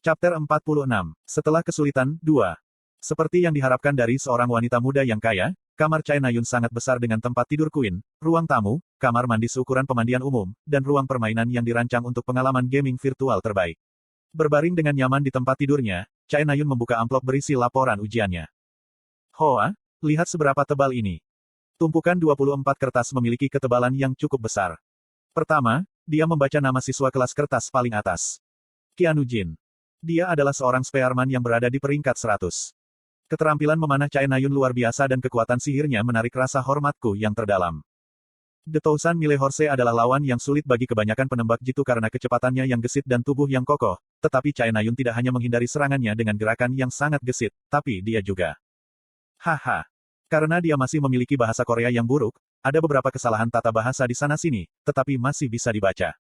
Chapter 46. Setelah kesulitan, 2. Seperti yang diharapkan dari seorang wanita muda yang kaya, kamar Chai Nayun sangat besar dengan tempat tidur queen, ruang tamu, kamar mandi seukuran pemandian umum, dan ruang permainan yang dirancang untuk pengalaman gaming virtual terbaik. Berbaring dengan nyaman di tempat tidurnya, Chai Nayun membuka amplop berisi laporan ujiannya. Hoa, lihat seberapa tebal ini. Tumpukan 24 kertas memiliki ketebalan yang cukup besar. Pertama, dia membaca nama siswa kelas kertas paling atas. Keanu Jin. Dia adalah seorang spearman yang berada di peringkat 100. Keterampilan memanah Chai Nayun luar biasa dan kekuatan sihirnya menarik rasa hormatku yang terdalam. The Thousand Mile Horse adalah lawan yang sulit bagi kebanyakan penembak jitu karena kecepatannya yang gesit dan tubuh yang kokoh, tetapi Chai Nayun tidak hanya menghindari serangannya dengan gerakan yang sangat gesit, tapi dia juga. Haha. Karena dia masih memiliki bahasa Korea yang buruk, ada beberapa kesalahan tata bahasa di sana-sini, tetapi masih bisa dibaca.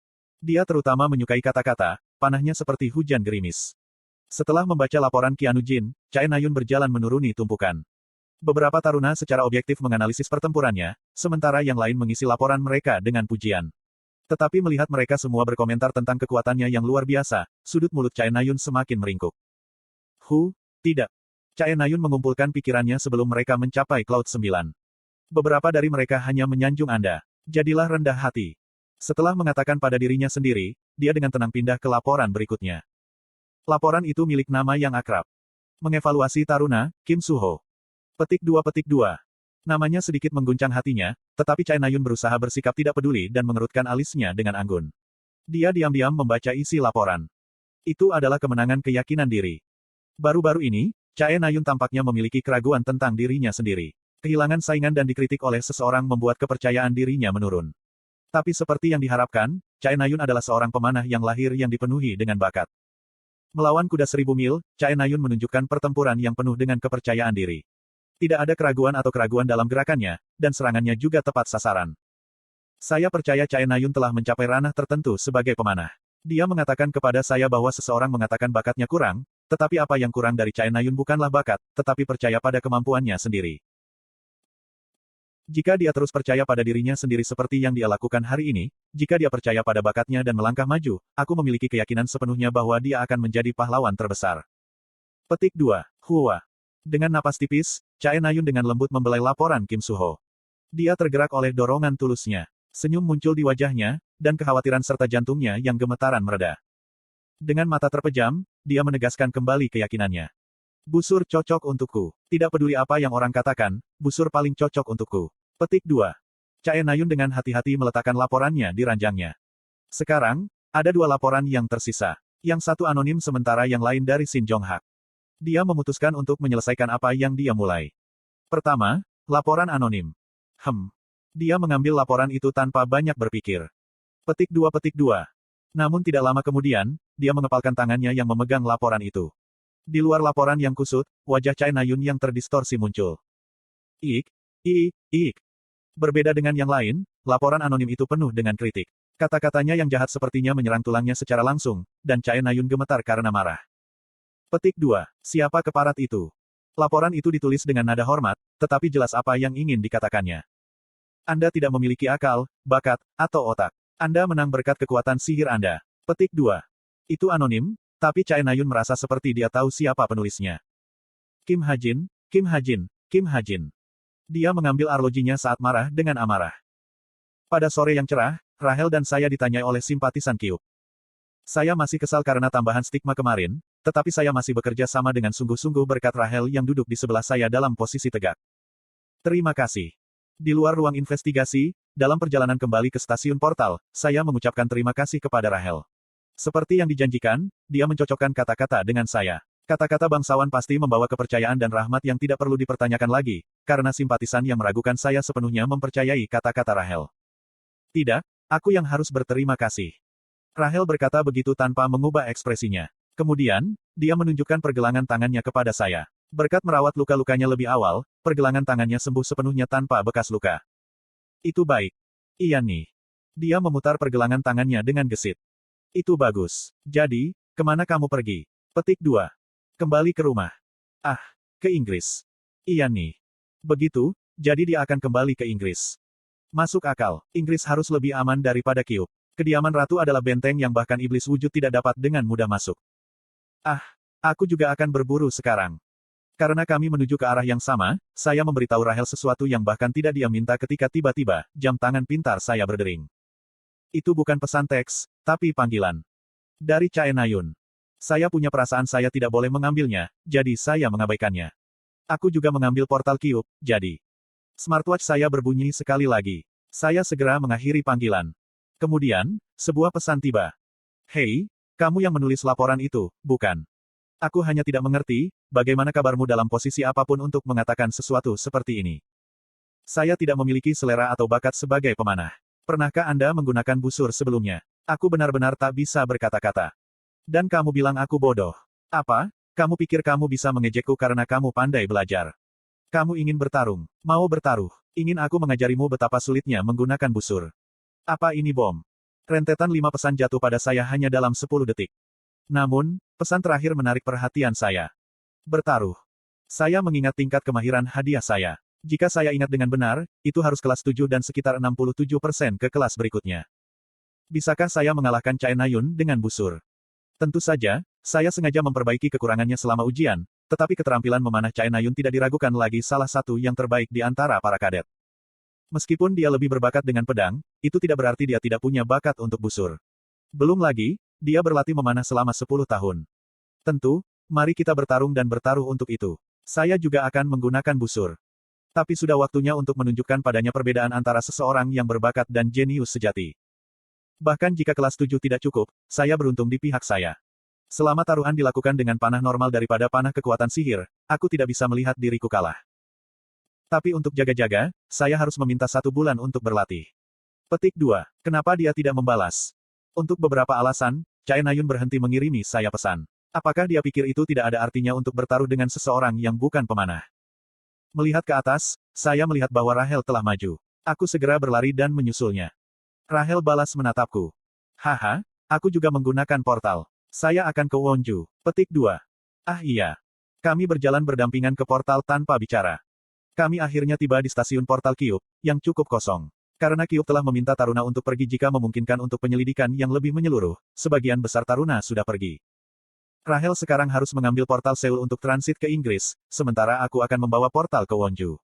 Dia terutama menyukai kata-kata, panahnya seperti hujan gerimis. Setelah membaca laporan Keanu Jin, Chai Nayun berjalan menuruni tumpukan. Beberapa taruna secara objektif menganalisis pertempurannya, sementara yang lain mengisi laporan mereka dengan pujian. Tetapi melihat mereka semua berkomentar tentang kekuatannya yang luar biasa, sudut mulut Chai Nayun semakin meringkuk. Tidak. Chai Nayun mengumpulkan pikirannya sebelum mereka mencapai Cloud 9. Beberapa dari mereka hanya menyanjung Anda. Jadilah rendah hati. Setelah mengatakan pada dirinya sendiri, dia dengan tenang pindah ke laporan berikutnya. Laporan itu milik nama yang akrab. Mengevaluasi taruna, Kim Suho. Petik 2. Namanya sedikit mengguncang hatinya, tetapi Chai Nayun berusaha bersikap tidak peduli dan mengerutkan alisnya dengan anggun. Dia diam-diam membaca isi laporan. Itu adalah kemenangan keyakinan diri. Baru-baru ini, Chai Nayun tampaknya memiliki keraguan tentang dirinya sendiri. Kehilangan saingan dan dikritik oleh seseorang membuat kepercayaan dirinya menurun. Tapi seperti yang diharapkan, Chai Nayun adalah seorang pemanah yang lahir yang dipenuhi dengan bakat. Melawan kuda 1000 mil, Chai Nayun menunjukkan pertempuran yang penuh dengan kepercayaan diri. Tidak ada keraguan atau keraguan dalam gerakannya, dan serangannya juga tepat sasaran. Saya percaya Chai Nayun telah mencapai ranah tertentu sebagai pemanah. Dia mengatakan kepada saya bahwa seseorang mengatakan bakatnya kurang, tetapi apa yang kurang dari Chai Nayun bukanlah bakat, tetapi percaya pada kemampuannya sendiri. Jika dia terus percaya pada dirinya sendiri seperti yang dia lakukan hari ini, jika dia percaya pada bakatnya dan melangkah maju, aku memiliki keyakinan sepenuhnya bahwa dia akan menjadi pahlawan terbesar. Petik 2. Hua. Dengan napas tipis, Chai Nayun dengan lembut membelai laporan Kim Suho. Dia tergerak oleh dorongan tulusnya. Senyum muncul di wajahnya, dan kekhawatiran serta jantungnya yang gemetaran mereda. Dengan mata terpejam, dia menegaskan kembali keyakinannya. Busur cocok untukku. Tidak peduli apa yang orang katakan, busur paling cocok untukku. Petik 2. Chai Nayun dengan hati-hati meletakkan laporannya di ranjangnya. Sekarang, ada 2 laporan yang tersisa. Yang satu anonim sementara yang lain dari Shin Jong-hak. Dia memutuskan untuk menyelesaikan apa yang dia mulai. Pertama, laporan anonim. Dia mengambil laporan itu tanpa banyak berpikir. Petik 2. Namun tidak lama kemudian, dia mengepalkan tangannya yang memegang laporan itu. Di luar laporan yang kusut, wajah Chai Nayun yang terdistorsi muncul. Berbeda dengan yang lain, laporan anonim itu penuh dengan kritik. Kata-katanya yang jahat sepertinya menyerang tulangnya secara langsung, dan Chai Nayun gemetar karena marah. Petik 2. Siapa keparat itu? Laporan itu ditulis dengan nada hormat, tetapi jelas apa yang ingin dikatakannya. Anda tidak memiliki akal, bakat, atau otak. Anda menang berkat kekuatan sihir Anda. Petik 2. Itu anonim, tapi Chai Nayun merasa seperti dia tahu siapa penulisnya. Kim Ha-jin. Dia mengambil arlojinya saat marah dengan amarah. Pada sore yang cerah, Rahel dan saya ditanyai oleh simpatisan Kyuk. Saya masih kesal karena tambahan stigma kemarin, tetapi saya masih bekerja sama dengan sungguh-sungguh berkat Rahel yang duduk di sebelah saya dalam posisi tegak. Terima kasih. Di luar ruang investigasi, dalam perjalanan kembali ke stasiun portal, saya mengucapkan terima kasih kepada Rahel. Seperti yang dijanjikan, dia mencocokkan kata-kata dengan saya. Kata-kata bangsawan pasti membawa kepercayaan dan rahmat yang tidak perlu dipertanyakan lagi, karena simpatisan yang meragukan saya sepenuhnya mempercayai kata-kata Rahel. Tidak, aku yang harus berterima kasih. Rahel berkata begitu tanpa mengubah ekspresinya. Kemudian, dia menunjukkan pergelangan tangannya kepada saya. Berkat merawat luka-lukanya lebih awal, pergelangan tangannya sembuh sepenuhnya tanpa bekas luka. Itu baik. Iya nih. Dia memutar pergelangan tangannya dengan gesit. Itu bagus. Jadi, kemana kamu pergi? Petik 2. Kembali ke rumah. Ke Inggris. Iya nih. Begitu, jadi dia akan kembali ke Inggris. Masuk akal, Inggris harus lebih aman daripada Kyuk. Kediaman ratu adalah benteng yang bahkan iblis wujud tidak dapat dengan mudah masuk. Ah, aku juga akan berburu sekarang. Karena kami menuju ke arah yang sama, saya memberitahu Rahel sesuatu yang bahkan tidak dia minta ketika tiba-tiba, jam tangan pintar saya berdering. Itu bukan pesan teks, tapi panggilan. Dari Chae Na-yun. Saya punya perasaan saya tidak boleh mengambilnya, jadi saya mengabaikannya. Aku juga mengambil portal Cube, jadi. Smartwatch saya berbunyi sekali lagi. Saya segera mengakhiri panggilan. Kemudian, sebuah pesan tiba. Hei, kamu yang menulis laporan itu, bukan? Aku hanya tidak mengerti, bagaimana kabarmu dalam posisi apapun untuk mengatakan sesuatu seperti ini. Saya tidak memiliki selera atau bakat sebagai pemanah. Pernahkah Anda menggunakan busur sebelumnya? Aku benar-benar tak bisa berkata-kata. Dan kamu bilang aku bodoh. Apa? Kamu pikir kamu bisa mengejekku karena kamu pandai belajar? Kamu ingin bertarung? Mau bertaruh? Ingin aku mengajarimu betapa sulitnya menggunakan busur? Apa ini bom? Rentetan 5 pesan jatuh pada saya hanya dalam 10 detik. Namun, pesan terakhir menarik perhatian saya. Bertaruh. Saya mengingat tingkat kemahiran hadiah saya. Jika saya ingat dengan benar, itu harus kelas 7 dan sekitar 67% ke kelas berikutnya. Bisakah saya mengalahkan Chae Na-yun dengan busur? Tentu saja, saya sengaja memperbaiki kekurangannya selama ujian, tetapi keterampilan memanah Chae Na-yun tidak diragukan lagi salah satu yang terbaik di antara para kadet. Meskipun dia lebih berbakat dengan pedang, itu tidak berarti dia tidak punya bakat untuk busur. Belum lagi, dia berlatih memanah selama 10 tahun. Tentu, mari kita bertarung dan bertaruh untuk itu. Saya juga akan menggunakan busur. Tapi sudah waktunya untuk menunjukkan padanya perbedaan antara seseorang yang berbakat dan jenius sejati. Bahkan jika kelas 7 tidak cukup, saya beruntung di pihak saya. Selama taruhan dilakukan dengan panah normal daripada panah kekuatan sihir, aku tidak bisa melihat diriku kalah. Tapi untuk jaga-jaga, saya harus meminta 1 bulan untuk berlatih. Petik 2. Kenapa dia tidak membalas? Untuk beberapa alasan, Chae Na-yun berhenti mengirimi saya pesan. Apakah dia pikir itu tidak ada artinya untuk bertaruh dengan seseorang yang bukan pemanah? Melihat ke atas, saya melihat bahwa Rahel telah maju. Aku segera berlari dan menyusulnya. Rahel balas menatapku. Haha, aku juga menggunakan portal. Saya akan ke Wonju. Petik 2. Ah iya. Kami berjalan berdampingan ke portal tanpa bicara. Kami akhirnya tiba di stasiun portal Cube, yang cukup kosong. Karena Cube telah meminta Taruna untuk pergi jika memungkinkan untuk penyelidikan yang lebih menyeluruh, sebagian besar Taruna sudah pergi. Rahel sekarang harus mengambil portal Seoul untuk transit ke Inggris, sementara aku akan membawa portal ke Wonju.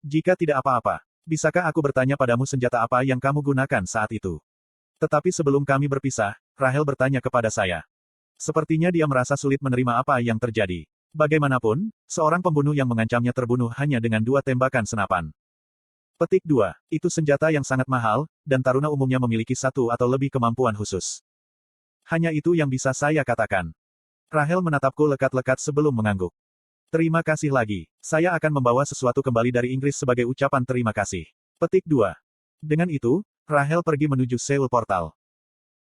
Jika tidak apa-apa. Bisakah aku bertanya padamu senjata apa yang kamu gunakan saat itu? Tetapi sebelum kami berpisah, Rahel bertanya kepada saya. Sepertinya dia merasa sulit menerima apa yang terjadi. Bagaimanapun, seorang pembunuh yang mengancamnya terbunuh hanya dengan 2 tembakan senapan. Petik 2. Itu senjata yang sangat mahal, dan Taruna umumnya memiliki 1 atau lebih kemampuan khusus. Hanya itu yang bisa saya katakan. Rahel menatapku lekat-lekat sebelum mengangguk. Terima kasih lagi. Saya akan membawa sesuatu kembali dari Inggris sebagai ucapan terima kasih. Petik 2. Dengan itu, Rahel pergi menuju Seoul Portal.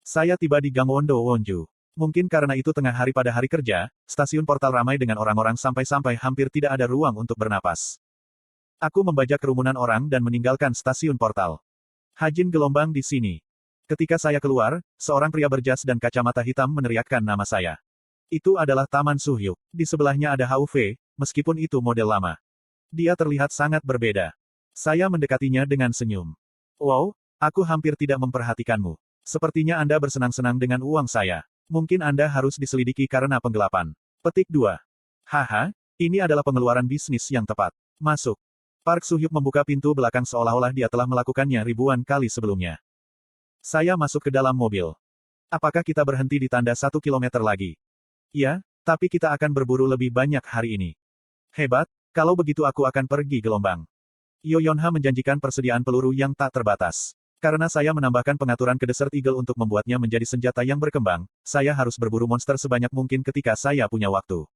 Saya tiba di Gangwon-do Wonju. Mungkin karena itu tengah hari pada hari kerja, stasiun portal ramai dengan orang-orang sampai-sampai hampir tidak ada ruang untuk bernapas. Aku membajak kerumunan orang dan meninggalkan stasiun portal. Hajin gelombang di sini. Ketika saya keluar, seorang pria berjas dan kacamata hitam meneriakkan nama saya. Itu adalah Taman Suhyuk. Di sebelahnya ada HUV, meskipun itu model lama. Dia terlihat sangat berbeda. Saya mendekatinya dengan senyum. Wow, aku hampir tidak memperhatikanmu. Sepertinya Anda bersenang-senang dengan uang saya. Mungkin Anda harus diselidiki karena penggelapan. Petik 2. Haha, ini adalah pengeluaran bisnis yang tepat. Masuk. Park Suhyuk membuka pintu belakang seolah-olah dia telah melakukannya ribuan kali sebelumnya. Saya masuk ke dalam mobil. Apakah kita berhenti di tanda 1 kilometer lagi? Ya, tapi kita akan berburu lebih banyak hari ini. Hebat, kalau begitu aku akan pergi gelombang. Yoyonha menjanjikan persediaan peluru yang tak terbatas. Karena saya menambahkan pengaturan ke Desert Eagle untuk membuatnya menjadi senjata yang berkembang, saya harus berburu monster sebanyak mungkin ketika saya punya waktu.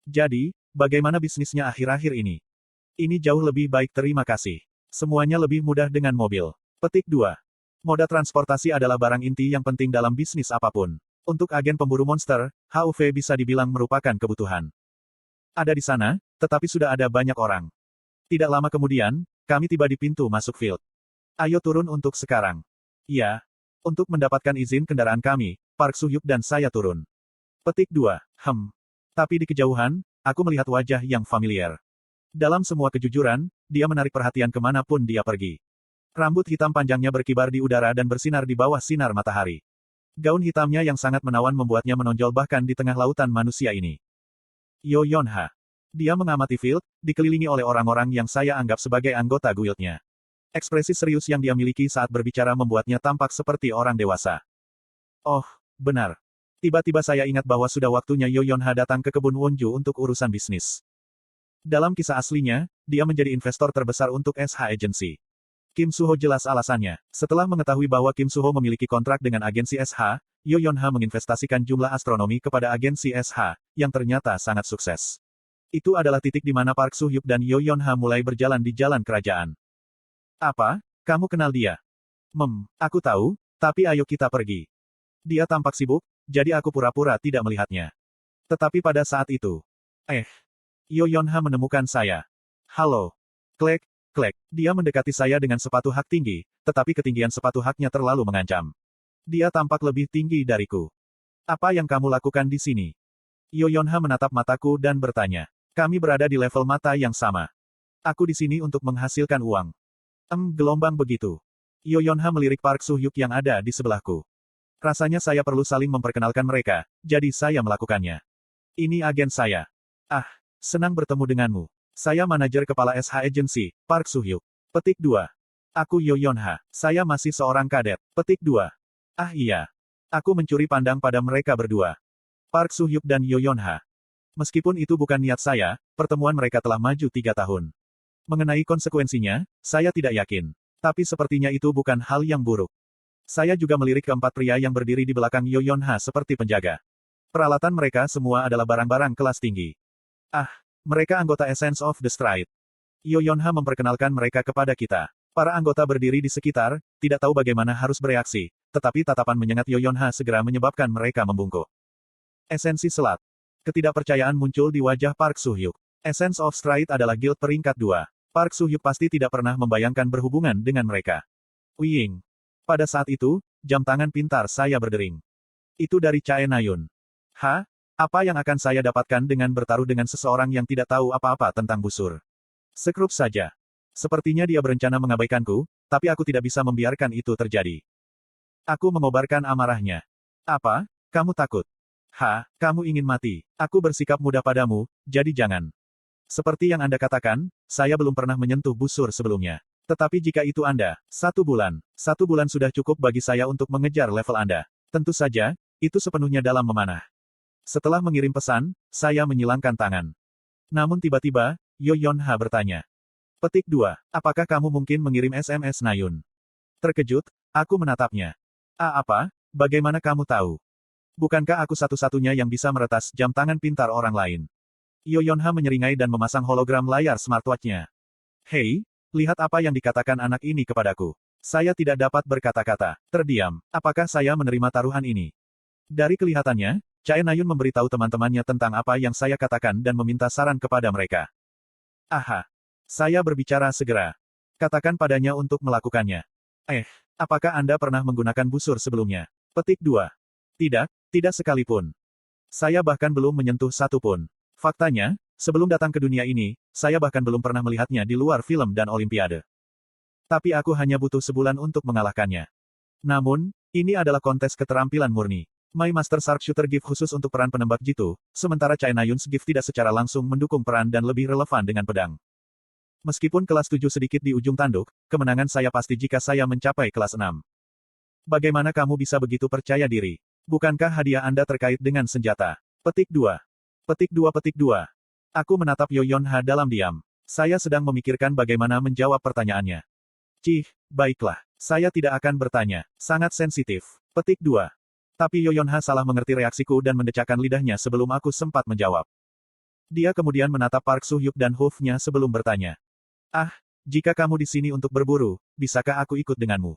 Jadi, bagaimana bisnisnya akhir-akhir ini? Ini jauh lebih baik terima kasih. Semuanya lebih mudah dengan mobil. Petik 2. Moda transportasi adalah barang inti yang penting dalam bisnis apapun. Untuk agen pemburu monster, HUV bisa dibilang merupakan kebutuhan. Ada di sana, tetapi sudah ada banyak orang. Tidak lama kemudian, kami tiba di pintu masuk field. Ayo turun untuk sekarang. Ya. Untuk mendapatkan izin kendaraan kami, Park Suhyuk dan saya turun. Petik 2. Tapi di kejauhan, aku melihat wajah yang familiar. Dalam semua kejujuran, dia menarik perhatian kemanapun dia pergi. Rambut hitam panjangnya berkibar di udara dan bersinar di bawah sinar matahari. Gaun hitamnya yang sangat menawan membuatnya menonjol bahkan di tengah lautan manusia ini. Yo Yonha. Dia mengamati Field, dikelilingi oleh orang-orang yang saya anggap sebagai anggota guildnya. Ekspresi serius yang dia miliki saat berbicara membuatnya tampak seperti orang dewasa. Oh, benar. Tiba-tiba saya ingat bahwa sudah waktunya Yo Yonha datang ke kebun Wonju untuk urusan bisnis. Dalam kisah aslinya, dia menjadi investor terbesar untuk SH Agency. Kim Suho jelas alasannya. Setelah mengetahui bahwa Kim Suho memiliki kontrak dengan agensi SH, Yo Yonha menginvestasikan jumlah astronomi kepada agensi SH, yang ternyata sangat sukses. Itu adalah titik di mana Park Soo-hyuk dan Yo Yonha mulai berjalan di jalan kerajaan. Apa? Kamu kenal dia? Aku tahu, tapi ayo kita pergi. Dia tampak sibuk, jadi aku pura-pura tidak melihatnya. Tetapi pada saat itu, Yo Yonha menemukan saya. Halo. Klek, klek. Dia mendekati saya dengan sepatu hak tinggi, tetapi ketinggian sepatu haknya terlalu mengancam. Dia tampak lebih tinggi dariku. Apa yang kamu lakukan di sini? Yo Yonha menatap mataku dan bertanya. Kami berada di level mata yang sama. Aku di sini untuk menghasilkan uang. Gelombang begitu. Yo Yonha melirik Park Soo-hyuk yang ada di sebelahku. Rasanya saya perlu saling memperkenalkan mereka, jadi saya melakukannya. Ini agen saya. Senang bertemu denganmu. Saya manajer kepala SH Agency, Park Soo-hyuk. Petik 2. Aku Yo Yonha. Saya masih seorang kadet. Petik 2. Iya. Aku mencuri pandang pada mereka berdua. Park Soo-hyuk dan Yo Yonha. Meskipun itu bukan niat saya, pertemuan mereka telah maju 3 tahun. Mengenai konsekuensinya, saya tidak yakin. Tapi sepertinya itu bukan hal yang buruk. Saya juga melirik keempat pria yang berdiri di belakang Yo Yonha seperti penjaga. Peralatan mereka semua adalah barang-barang kelas tinggi. Mereka anggota Essence of the Stride. Yo Yonha memperkenalkan mereka kepada kita. Para anggota berdiri di sekitar, tidak tahu bagaimana harus bereaksi, tetapi tatapan menyengat Yo Yonha segera menyebabkan mereka membungkuk. Esensi Selat. Ketidakpercayaan muncul di wajah Park Soo-hyuk. Essence of Stride adalah guild peringkat 2. Park Soo-hyuk pasti tidak pernah membayangkan berhubungan dengan mereka. Wiying. Pada saat itu, jam tangan pintar saya berdering. Itu dari Chae Na-yun. Apa yang akan saya dapatkan dengan bertaruh dengan seseorang yang tidak tahu apa-apa tentang busur? Sekrup saja. Sepertinya dia berencana mengabaikanku, tapi aku tidak bisa membiarkan itu terjadi. Aku mengobarkan amarahnya. Apa? Kamu takut? Kamu ingin mati. Aku bersikap mudah padamu, jadi jangan. Seperti yang Anda katakan, saya belum pernah menyentuh busur sebelumnya. Tetapi jika itu Anda, 1 bulan. 1 bulan sudah cukup bagi saya untuk mengejar level Anda. Tentu saja, itu sepenuhnya dalam memanah. Setelah mengirim pesan, saya menyilangkan tangan. Namun tiba-tiba, Yo Yonha bertanya. Petik 2. Apakah kamu mungkin mengirim SMS Na-yun? Terkejut, aku menatapnya. Apa? Bagaimana kamu tahu? Bukankah aku satu-satunya yang bisa meretas jam tangan pintar orang lain? Yo Yonha menyeringai dan memasang hologram layar smartwatch-nya. Hei, lihat apa yang dikatakan anak ini kepadaku. Saya tidak dapat berkata-kata. Terdiam. Apakah saya menerima taruhan ini? Dari kelihatannya, Chae Na-yun memberitahu teman-temannya tentang apa yang saya katakan dan meminta saran kepada mereka. Saya berbicara segera. Katakan padanya untuk melakukannya. Apakah Anda pernah menggunakan busur sebelumnya? Petik 2. Tidak sekalipun. Saya bahkan belum menyentuh satu pun. Faktanya, sebelum datang ke dunia ini, saya bahkan belum pernah melihatnya di luar film dan olimpiade. Tapi aku hanya butuh sebulan untuk mengalahkannya. Namun, ini adalah kontes keterampilan murni. My Master Sharpshooter gift khusus untuk peran penembak jitu, sementara Chae Na-yun's gift tidak secara langsung mendukung peran dan lebih relevan dengan pedang. Meskipun kelas 7 sedikit di ujung tanduk, kemenangan saya pasti jika saya mencapai kelas 6. Bagaimana kamu bisa begitu percaya diri? Bukankah hadiah Anda terkait dengan senjata? Petik 2. Petik 2. Aku menatap Yo Yonha dalam diam. Saya sedang memikirkan bagaimana menjawab pertanyaannya. Baiklah. Saya tidak akan bertanya. Sangat sensitif. Petik 2. Tapi Yo Yonha salah mengerti reaksiku dan mendecakkan lidahnya sebelum aku sempat menjawab. Dia kemudian menatap Park Soo-hyuk dan Hoof-nya sebelum bertanya. Jika kamu di sini untuk berburu, bisakah aku ikut denganmu?